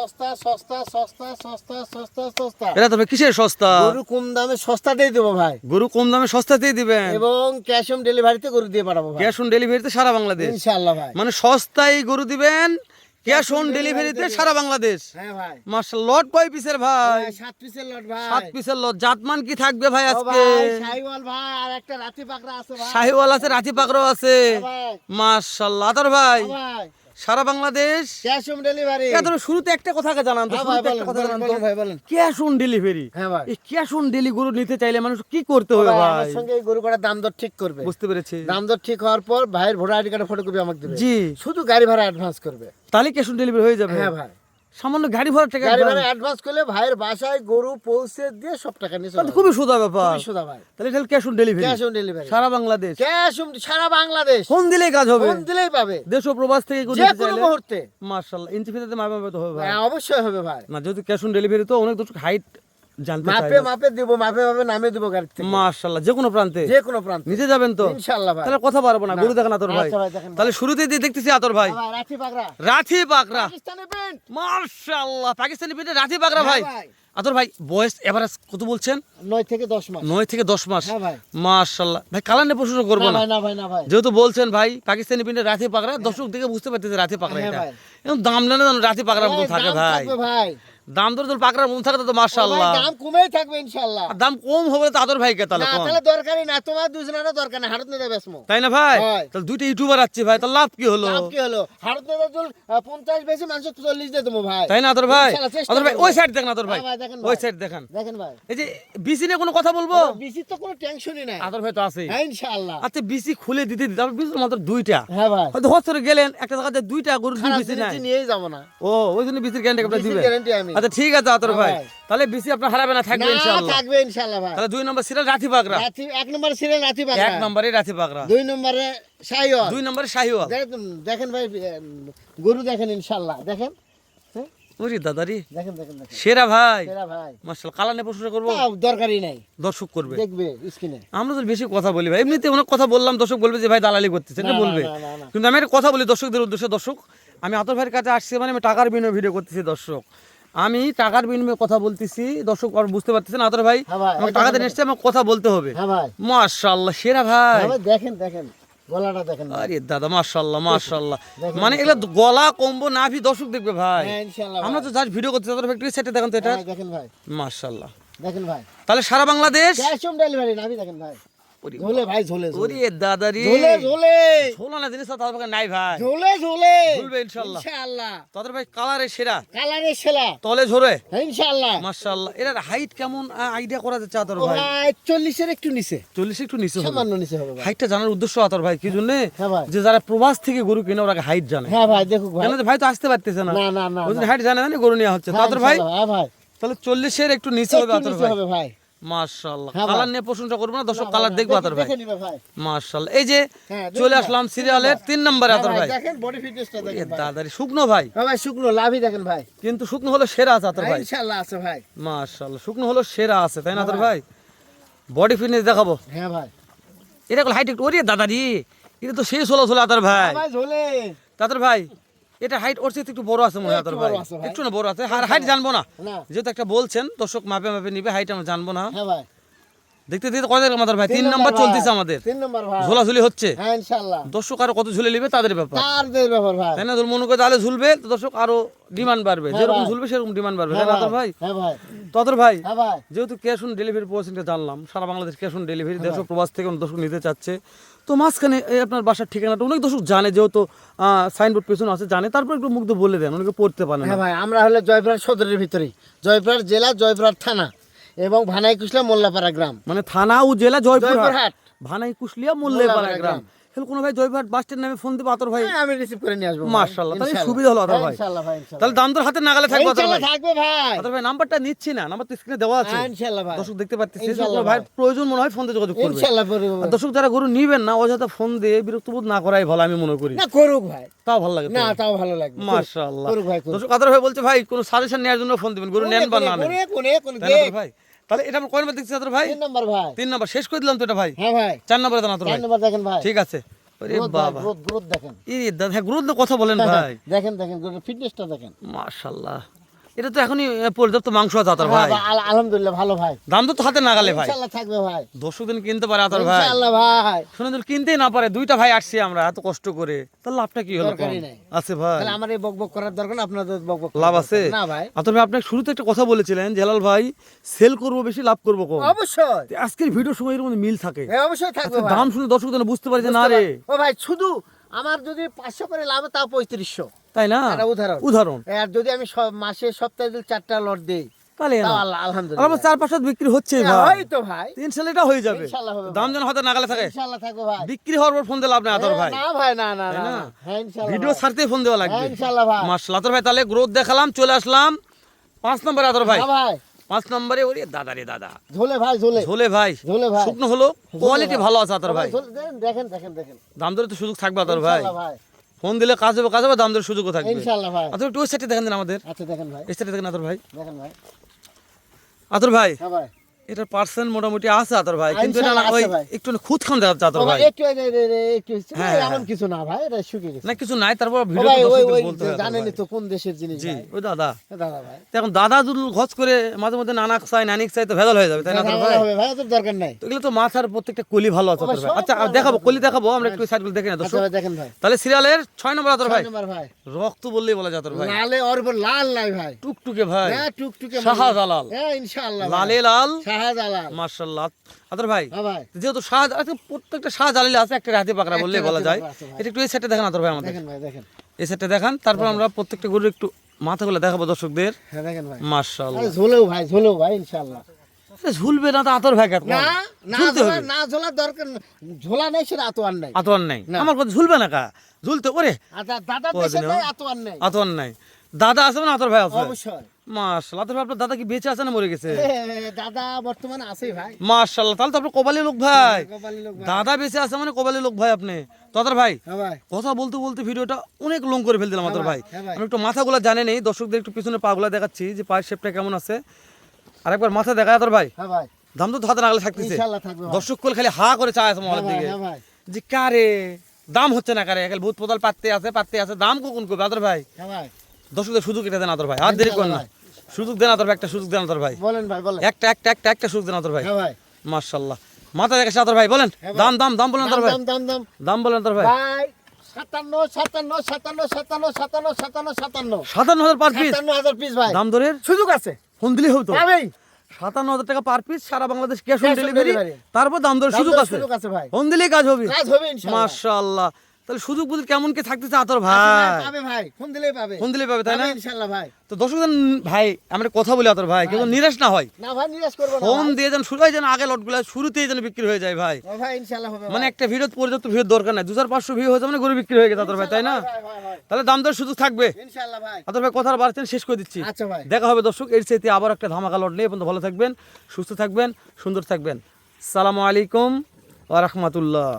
সস্তা সস্তা সস্তা সস্তা সস্তা সস্তা। এটা তবে কিসের সস্তা? গরু কম দামে সস্তাতেই দেবো ভাই, গরু কম দামে সস্তাতেই দিবেন এবং ক্যাশ অন ডেলিভারিতে গরু দিয়ে পাঠাবো ভাই, ক্যাশ অন ডেলিভারিতে সারা বাংলাদেশ। ইনশাআল্লাহ ভাই। মানে সস্তায় গরু দিবেন, ক্যাশ অন ডেলিভারিতে সারা বাংলাদেশ। হ্যাঁ ভাই, মাশাআল্লাহ। লট কয় পিসের ভাই? 7 পিসের লট ভাই। 7 পিসের লট। জাতমান কি থাকবে ভাই ও আজকে? ভাই শাহিওয়াল ভাই, আর একটা রাতি পাকড়া আছে ভাই। শাহিওয়াল আছে, রাতি পাকড়াও আছে। হ্যাঁ ভাই, মাশাআল্লাহ। আতর ভাই হ্যাঁ ভাই, সারা বাংলাদেশ ক্যাশ অন ডেলিভারি। এত শুরুতে একটা কথা জানান তো, হ্যাঁ ভাই, শুরুতে একটা কথা বলেন, জানান তো, বলেন ভাই, বলেন। Cash on delivery. হ্যাঁ ভাই, এই ক্যাশ অন ডেলি গরু নিতে চাইলে মানুষ কি করতে হবে ভাই ভাই? আমার সঙ্গে এই গরু করার দাম দর ঠিক করবে। বুঝতে পেরেছি দাম দর ঠিক হওয়ার পর ভাইয়ের ভোটার আইডি কার্ডের ফটোকপি আমাকে দেবে, জি। শুধু গাড়ি ভাড়া অ্যাডভান্স করবে। তাহলে ক্যাশ অন ডেলিভারি হয়ে যাবে। হ্যাঁ ভাই, সামান্য গাড়ি ভাড়া টাকা গাড়ি advance। ভাড়া অ্যাডভান্স করলে ভাইয়ের বাসায় গরু পৌঁছে দিয়ে সব টাকা নিয়ে চলে তাহলে যাবে। খুবই সোজা ব্যাপার। খুবই সোজা ভাই, তাহলে এটা cash on delivery cash on delivery, সারা বাংলাদেশ। ক্যাশ অন সারা বাংলাদেশ, ফোন দিলেই কাজ হবে। ফোন দিলেই পাবে, দেশ ও প্রবাস থেকে গরু যে নিতে কোনো চাইলে মুহূর্তে। মাশাআল্লাহ ইঞ্চি ফিতে মাপে মাপে তো হবে ভাই। হ্যাঁ, অবশ্যই হবে ভাই, না যেহেতু ক্যাশ অন ডেলিভারি তো অনেক দর্শক হাইট জানতে চায়। মাপে মাপে দিব, মাপে মাপে নামিয়ে দিব গাড়ি থেকে, মাশাআল্লাহ যে কোনো প্রান্তে যে কোনো প্রান্তে, নিতে যাবেন তো? ইনশাআল্লাহ ভাই। তাহলে কথা পারবো না, গরু দেখেন আতর ভাই। আচ্ছা ভাই, দেখেন ভাই। তাহলে শুরুতেই দিয়ে দেখতেছি আতর ভাই হ্যাঁ ভাই, রাঠি পাকড়া, রাথি পাকড়া। পাকিস্তানি প্রিন্ট। মাশাআল্লাহ পাকিস্তানি পিঠে রাথি পাকড়া হ্যাঁ ভাই। ভাই, আতর ভাই বয়স এভারেজ কত বলছেন? 9 থেকে 10 মাস। 9 থেকে 10 মাস। হ্যাঁ ভাই, মাশাআল্লাহ ভাই কালার নিয়ে প্রশ্ন করবো না না, ভাই, না ভাই, না ভাই। যেহেতু বলছেন ভাই পাকিস্তানি পিঠে রাথি পাকড়া, দর্শক দেখে বুঝতে পারতেছে রাথি পাকড়া হ্যাঁ এটা। ভাই। এবং দাম জানে না রাথি পাকড়ার মতো ভাই, থাকে দাম ভাই। থাকবে ভাই, দাম দর তো পাকড়ার মতো থাকে তো ও ভাই, মাশাআল্লাহ। দাম কমেই থাকবে ইনশাআল্লাহ। আর দাম কম হবে তো আতর ভাইকে তাহলে না কোন? তাহলে দরকারই না, তোমার দুজনেরও দরকার না, হারত নেবে বেসমো। তাই না ভাই? হয়। তাহলে দুইটা ইউটিউবার আছি ভাই, তাহলে লাভ কি হলো? লাভ কি হলো? হারত নেবে চল 50 বেশি মানুষ 40 দিয়ে দেবো ভাই। তাই না আতর ভাই? ইনশাআল্লাহ, চেষ্টা আতর ভাই করবো। ওই সাইড দেখেন আতর ভাই, হ্যাঁ ভাই, দেখেন ওই ভাই। সাইড দেখেন। দেখেন ভাই, এই যে বিসি নিয়ে কোনো কথা বলবো? বিসি তো কোনো টেনশনই নাই। আতর ভাই তো আছে। হ্যাঁ ইনশাআল্লাহ। আচ্ছা বিসি খুলে দিতে দিতে তারপর বিসি মাত্র দুইটা, হ্যাঁ ভাই, হয়তো হস্তরে গেলেন একটা জায়গাতে দুইটা গরু দুই খারাপ বিসি নাই। জিনিস নিয়েই যাবো না। ও ওই জন্য বিসির গ্যারান্টি আপনারা বিসির দিবেন। গ্যারান্টি আমি। আচ্ছা ঠিক আছে আতর হ্যাঁ ভাই, ভাই। তাহলে বিসি আপনার হারাবে না, থাকবে না, ইনশাআল্লাহ। থাকবে ইনশাআল্লাহ ভাই। তাহলে 2 নম্বর সিরিয়াল রাথি পাকড়া, রাতি 1 নম্বরে সিরিয়াল রাতি পাকড়া, 1 নম্বরে রাথি পাকড়া, 2 নম্বরে শাহিওয়াল, 2 নম্বরে শাহিওয়াল। দেখেন ভাই, গরু দেখেন ইনশাআল্লাহ, দেখেন, হ্যাঁ, ওরে দাদারি দেখেন দেখেন দেখেন, সেরা ভাই। সেরা ভাই, মাশাআল্লাহ কালার নিয়ে প্রশ্ন করবো, তাও দরকারই নাই, দর্শক করবে। দেখবে স্ক্রিনে। আমরা তো বেশি কথা বলি ভাই, এমনিতে অনেক কথা বললাম, দর্শক বলবে যে ভাই দালালি করতেছে, এটা না, বলবে। না, না, না। কিন্তু আমি একটা কথা বলি দর্শকদের উদ্দেশ্যে, দর্শক আমি আতর ভাইয়ের কাছে আসছি মানে আমি টাকার বিনিময়ে ভিডিও করতেছি দর্শক, আমি টাকার বিনিময়ে কথা বলতেছি দর্শক, আর বুঝতে পারতেছেন আতর ভাই হ্যাঁ ভাই, আমার টাকা দিয়ে এসছে, আমার কথা বলতে হবে। হ্যাঁ ভাই, মাশাআল্লাহ সেরা ভাই। হ্যাঁ ভাই, দেখেন দেখেন গলাটা দেখেন ভাই। আরে দাদা মাশাআল্লাহ মাশাআল্লাহ, দেখেন, মানে এগুলা গলা কম্বো নাভি দর্শক দেখবে ভাই। হ্যাঁ ইনশাআল্লাহ আমরা তো জাস্ট ভিডিও করতেছি, আতর ভাই একটু সেটে দেখেন তো এটা। হ্যাঁ, দেখেন ভাই, মাশাআল্লাহ। দেখেন ভাই, তাহলে সারা বাংলাদেশ ক্যাশ অন ডেলিভারি নাবি দেখেন ভাই, ওরে ঝোলে ভাই, ঝোলে ঝোলে ওরে দাদারি ঝোলে ঝোলে ঝোলা না জিনিস তো তার ভাগে নাই ভাই, ঝোলে ঝোলে ঝুলবে ইনশাআল্লাহ। ইনশাআল্লাহ, তাদের ভাই কালারে সেরা, কালারের ছেলা, তলে ঝরে হ্যাঁ ইনশাআল্লাহ। মাশাআল্লাহ। এর হাইট কেমন আইডিয়া করা যাচ্ছে আতর ও ভাই? ভাই 40 এর একটু নিচে, 40 একটু নিচে হবে। সামান্য নিচে হবে ভাই। হাইটটা জানার উদ্দেশ্য আতর ভাই কি জন্য? হ্যাঁ ভাই, যে যারা প্রবাস থেকে গরু কিনে ওরা হাইট জানে, হ্যাঁ ভাই, দেখুক ভাই, কেন যে ভাই তো আসতে পারতেছে না, না না না, ওই হাইট জানে না গরু নেওয়া হচ্ছে। হ্যাঁ, আতর ভাই ইনশাআল্লাহ, হ্যাঁ ভাই, তাহলে 40 এর একটু নিচে হবে একটু আতর নিচে ভাই। হবে ভাই। মাশাআল্লাহ হ্যাঁ ভাই। কালার নিয়ে প্রশংসা করবো না, দর্শক না, কালার না, দেখবো আতর ভাই। দেখে নিবে ভাই। মাশাআল্লাহ। এই যে হ্যাঁ, চলে দেখুন আসলাম ভাই, সিরিয়ালের 3 নম্বরে হ্যাঁ আতর ভাই, ভাই। দেখেন বডি ফিটনেসটা এ দেখেন ভাই। দাদারি শুকনো ভাই, হ্যাঁ ভাই, শুকনো লাভই দেখেন ভাই, কিন্তু শুকনো হলো সেরা আছে আতর ভাই। ইনশাআল্লাহ আছে ভাই। মাশাআল্লাহ শুকনো হলো সেরা আছে, তাই না হ্যাঁ আতর ভাই? বডি ফিটনেস দেখাবো, হ্যাঁ ভাই, এটা হলো হাইট একটু ওরে দাদারি, এটা তো শেষ হলো আতর ভাই। হ্যাঁ ভাই, ঝোলে আতর ভাই এটা হাইট ওর চেয়ে একটু বড় আছে মনে হয় আতর একটু ভাই, বড় আছে ভাই। একটু না বড় আছে। আর হাইট জানবো না, না, যেহেতু একটা বলছেন দর্শক মাপে মাপে নিবে, হাইট আমরা জানবো না। হ্যাঁ ভাই, দেখতে দেখতে কয় দেখলাম আতর ভাই? 3 নম্বর চলতেছে আমাদের, 3 নম্বর ভাই, ঝোলাঝুলি হচ্ছে। হ্যাঁ ইনশাআল্লাহ, দর্শক আরো কত ঝুলে নিবে তাদের ব্যাপার, তার দের ব্যাপার ভাই। তাই না? ধর মনে করে তাহলে ঝুলবে তো দর্শক আরো ডিমান্ড বাড়বে, হ্যাঁ যেরকম ভাই। ঝুলবে সেরকম ডিমান্ড বাড়বে, হ্যাঁ তাই না আতর ভাই? হ্যাঁ ভাই, তো আতর ভাই হ্যাঁ ভাই, যেহেতু ক্যাশ অন ডেলিভারি প্রসেসিংটা জানলাম, সারা বাংলাদেশ ক্যাশ অন ডেলিভারি, দেশ ও প্রবাস থেকে অনেক দর্শক নিতে চাচ্ছে, তো মাঝখানে এই আপনার বাসার ঠিকানাটা অনেক দর্শক জানে, যেহেতু সাইনবোর্ড পেছনে আছে জানে, তারপর একটু মুগ্ধ বলে দেন, অনেকে পড়তে পারে না। হ্যাঁ ভাই, আমরা হলো জয়পুরহাট সদরের ভিতরেই, জয়পুরহাট জেলা, জয়পুরহাট থানা এবং ভানাই কুশলা মোল্লাপাড়া গ্রাম। মানে থানা ও জেলা জয়পুরহাট, জয়পুরহাট, ভানাই কুশলিয়া মোল্লাপাড়া মোল্লাপাড়া গ্রাম। গ্রাম। তাহলে কোনো ভাই জয়পুরহাট বাস স্ট্যান্ড নামে ফোন দেবো আতর ভাই, হ্যাঁ, আমি রিসিভ করে নিয়ে আসবো ভাই। মাশাআল্লাহ, তাহলে ইনশাআল্লাহ। সুবিধা হলো আতর হ্যাঁ, ভাই। ইনশাআল্লাহ ভাই, ইনশাআল্লাহ। তাহলে দাম দর হাতে নাগালে থাকবে আতর ইনশাআল্লাহ ভাই। থাকবে ভাই। আতর ভাই নাম্বারটা নিচ্ছি না, নাম্বার তো স্ক্রিনে দেওয়া আছে, হ্যাঁ, ইনশাআল্লাহ ভাই, দর্শক দেখতে পাচ্ছে, ইনশাআল্লাহ ভাই ভাই। প্রয়োজন মনে হয় ফোন দিয়ে যোগাযোগ করবে। ইনশাআল্লাহ করবো আর ভাই। দর্শক যারা গরু নিবেন না অযথা ফোন দিয়ে বিরক্ত বোধ না করাই ভালো আমি মনে করি, না করুক ভাই, তাও ভালো লাগে তো। না তাও ভালো লাগবে, মাশাআল্লাহ। করুক ভাই, করুক। দর্শক আতর ভাই বলছে ভাই কোনো সাজেশন নেওয়ার জন্য ফোন দিবেন, গরু নেন বা না নেন, কোনে তাই না আতর ভাই? তাহলে এটা আমরা কয় নম্বর দেখছি আতর ভাই? 3 নম্বর ভাই। 3 নম্বর শেষ করে দিলাম তো এটা ভাই, হ্যাঁ ভাই, 4 নম্বরে দেন আতর 4 ভাই। নম্বর দেখেন ভাই, ঠিক আছে। আরে গ্রোথ ভাই, বাবা, গ্রোথ দেখেন, এই দাদা গ্রোথ কথা বলেন ভাই, দেখেন দেখেন ফিটনেসটা দেখেন। মাশাআল্লাহ। এটা তো এখনই পর্যাপ্ত মাংস আছে আতর ভাই। আলহামদুলিল্লাহ ভালো ভাই, দাম তো হাতে নাগালে ভাই, ইনশাআল্লাহ থাকবে ভাই, দর্শক দিন কিনতে পারে আতর ভাই, ইনশাআল্লাহ ভাই। শুনে যদি কিনতেই না পারে, দুইটা ভাই আসছি আমরা এত কষ্ট করে, তাহলে লাভটা কি হলো? দরকারই নাই। আছে ভাই, তাহলে আমার এই বকবক করার দরকার না, আপনাদের বকবক লাভ আছে না ভাই। আতর ভাই আপনি শুরুতে একটা কথা বলেছিলেন জালাল ভাই, সেল করবো বেশি লাভ করবো কম। অবশ্যই, তো আজকের ভিডিওর সময় এর মধ্যে মিল থাকে, অবশ্যই থাকবে আচ্ছা, ভাই। দাম শুনে দর্শক যেন বুঝতে পারে যে না রে, ও ভাই শুধু আমার যদি 500 করে লাভ হয়, তাও 3500, তাই না? এটা উদাহরণ। উদাহরণ আর যদি আমি মাসে সপ্তাহে যদি 4টা লট দেই, তাহলে তাও না। আলহামদুলিল্লাহ। আমার 4-5 বিক্রি হচ্ছে ভাই, হয়তো ভাই, ইনশাআল্লাহ এটা হয়ে যাবে, ইনশাআল্লাহ হবে দাম ভাই। যেন হাতে নাগালে থাকে, ইনশাআল্লাহ থাকবে ভাই। বিক্রি হওয়ার পর ফোন দিলে লাভ নাই আতর ভাই, না ভাই, না না তাই না না? না। হ্যাঁ ইনশাআল্লাহ ভিডিও ভাই। ছাড়তেই ফোন দেওয়া লাগবে। হ্যাঁ ইনশাআল্লাহ ভাই। মাশাআল্লাহ আতর ভাই, তাহলে গ্রোথ দেখালাম, চলে আসলাম 5 নম্বরে আতর ভাই। হ্যাঁ ভাই, 5 নম্বরে ওরে দাদা রে দাদা, ঝোলে ভাই, ঝোলে ঝোলে ভাই, ঝোলে ভাই। শুকনো হলো, কোয়ালিটি ভালো আছে আতর ভাই, ঝোলে দেখেন দেখেন দেখেন। দাম দরে তো সুযোগ থাকবে আতর ভাই, ইনশাআল্লাহ ভাই, ফোন দিলে কাজ হবে, দাম দরের সুযোগও থাকবে। ইনশাআল্লাহ ভাই। আতর একটু ওই সাইডে দেখেন দিন আমাদের, আচ্ছা দেখেন ভাই, এই সাইডে দেখেন আতর ভাই। দেখেন ভাই। আতর ভাই হ্যাঁ ভাই। এটার পার্সেন্ট মোটামুটি আছে আতর ভাই, কিন্তু এটা না ইনশাআল্লাহ ওই আছে ভাই। একটু খুদ খান দেখা যাচ্ছে আতর ও ভাই, ভাই একটু একটু হ্যাঁ, এমন হ্যাঁ। কিছু না ভাই, এটা শুকিয়ে গেছে। না কিছু নাই, তারপর ও ভিডিও ভাই ওই ওই বলতে হয় আতর জানেনই ভাই। তো কোন দেশের জিনিস জি ভাই। ওই দাদা, দাদা ভাই। তো এখন দাদা যদি ঘস করে মাঝে মধ্যে নানাক চাই নানিক চাই তো ভেজাল হয়ে যাবে, তাই না আতর ভাই? হবে ভাই, তোর দরকার নাই। তো এগুলো তো মাথার প্রত্যেকটা কলি ভালো আছে আতর ভাই। সব আচ্ছা ভালো দেখাবো, আছে। কলি দেখাবো, আমরা একটু সাইডগুলো দেখে না আচ্ছা দর্শক। ভাই দেখেন ভাই। তাহলে সিরিয়ালের 6 নম্বর আতর ভাই, 6 নম্বর ভাই। রক্ত বললেই বলা যায় আতর ভাই, লালে ওর উপর লাল নাই ভাই। টুকটুকে ভাই, হ্যাঁ টুকটুকে শাহজালাল, হ্যাঁ ইনশাআল্লাহ ভাই। লালে লাল, শাহজালাল। মাশাআল্লাহ আতর ভাই। হ্যাঁ ভাই। যেহেতু প্রত্যেকটা শাহজালালি আছে, একটা হাতি পাকড়া বললেই একটা বলা হাতি যায়। পাকড়া আছে ভাই। এটা একটু এই সাইডে দেখেন আতর ভাই আমাদের, দেখেন ভাই দেখেন। এই সাইডে দেখান, তারপর আমরা প্রত্যেকটা গরুর একটু মাথাগুলো দেখাবো দর্শকদের। হ্যাঁ দেখেন ভাই। মাশাআল্লাহ, আরে ঝোলেও ভাই ইনশাআল্লাহ। ঝুলবে না তো আতর ভাই, কেন না না ঝুলতে ঝোলা, হবে, না ঝোলার দরকার নেই। ঝোলা নেই সেটা আতোয়ার নাই। আতর নাই না। আমার কথা, ঝুলবে না কা, ঝুলতে ওরে আচ্ছা দাদা কদিন দেশে হলো? নাই আতোয়ার নাই। আতর নাই, দাদা আছে না আতর ভাই আছে? অবশ্যই। মাশাআল্লাহ আতর ভাই, আপনার দাদা কি বেঁচে আছে না মরে গেছে? দাদা বর্তমানে আছে ভাই। মাশাআল্লাহ, তাহলে তো আপনার কপালি লোক ভাই, কপালি লোক ভাই। দাদা বেঁচে আছে মানে কপালি লোক ভাই আপনি। তো আতর ভাই হ্যাঁ ভাই। কথা বলতে বলতে ভিডিওটা অনেক লং করে ফেল দিলাম আতর ভাই। হ্যাঁ ভাই। আমি একটু মাথাগুলো জানে নেই, দর্শকদের একটু পিছনে পাগুলা দেখাচ্ছি যে পায়ের শেপটা কেমন আছে, আরেকবার মাথা দেখায় আতর ভাই। হ্যাঁ ভাই। দাম তো হাতে নাগালে থাকতেছে, ইনশাআল্লাহ থাকবে ভাই। দর্শক কোল খালি হা করে চায় আছে হ্যাঁ মহলের ভাই, দিকে হ্যাঁ ভাই। যে কারে দাম হচ্ছে না, কারে একাল ভূত পোতাল পাততে আছে, দাম কখন করবে আতর ভাই? হ্যাঁ ভাই। দর্শকদের সুযোগ এটা দেন আতর ভাই, আর দেরি করেন না, সুযোগ দেন আতর ভাই, একটা সুযোগ দেন আতর ভাই, বলেন ভাই বলেন। একটা সুযোগ দেন আতর ভাই। হ্যাঁ ভাই। মাশাআল্লাহ, মাথা দেখাচ্ছে আতর ভাই, বলেন হ্যাঁ ভাই। দাম বলেন আতর ভাই, দাম দাম দাম। দাম বলেন আতর ভাই। ভাই 57 57 57 57 57 57 57,000 পার পিস, 57,000 পিস ভাই। দাম দরের সুযোগ আছে। ফোন দিলেই হতো। পাবেই। 57,000 টাকা পার পিস, সারা Bangladesh cash on Cash on delivery, delivery। তারপর দাম দরের দাম সুযোগ দরের আছে, সুযোগ আছে ভাই। ফোন দিলেই কাজ হবে। কাজ হবে ইনশাআল্লাহ। মাশাআল্লাহ, তাহলে সুযোগ বুঝি কেমন কি থাকতেছে আতর আছে ভাই, পাবে ভাই। ফোন দিলেই পাবে। ফোন দিলেই পাবে, তাই না? পাবে ইনশাআল্লাহ ভাই। তো দর্শকদের ভাই আমরা কথা বলি আতর ভাই, কিন্তু নিরাশ না হয়, না ভাই নিরাশ করব না। ফোন ভাই। দিয়ে যেন শুরু হয়, যেন আগে লটগুলো শুরুতেই যেন বিক্রি হয়ে যায় ভাই। ও ভাই ইনশাআল্লাহ হবে। মানে একটা ভিডিও পর্যাপ্ত ভিডিও দরকার নাই, 2500 ভিউ হয়েছে মানে গরু বিক্রি হয়ে গেছে আতর ভাই, তাই না? ভাই ভাই ভাই। তাহলে দাম দর সুযোগ থাকবে ইনশাআল্লাহ ভাই। আতর ভাই, কথা বাড়ছেন শেষ করে দিচ্ছি। আচ্ছা ভাই। দেখা হবে দর্শক এর চাইতে আবার একটা ধামাকা লট নিয়ে, ভালো থাকবেন, সুস্থ থাকবেন, সুন্দর থাকবেন। সালামু আলাইকুম ওয়া রাহমাতুল্লাহ।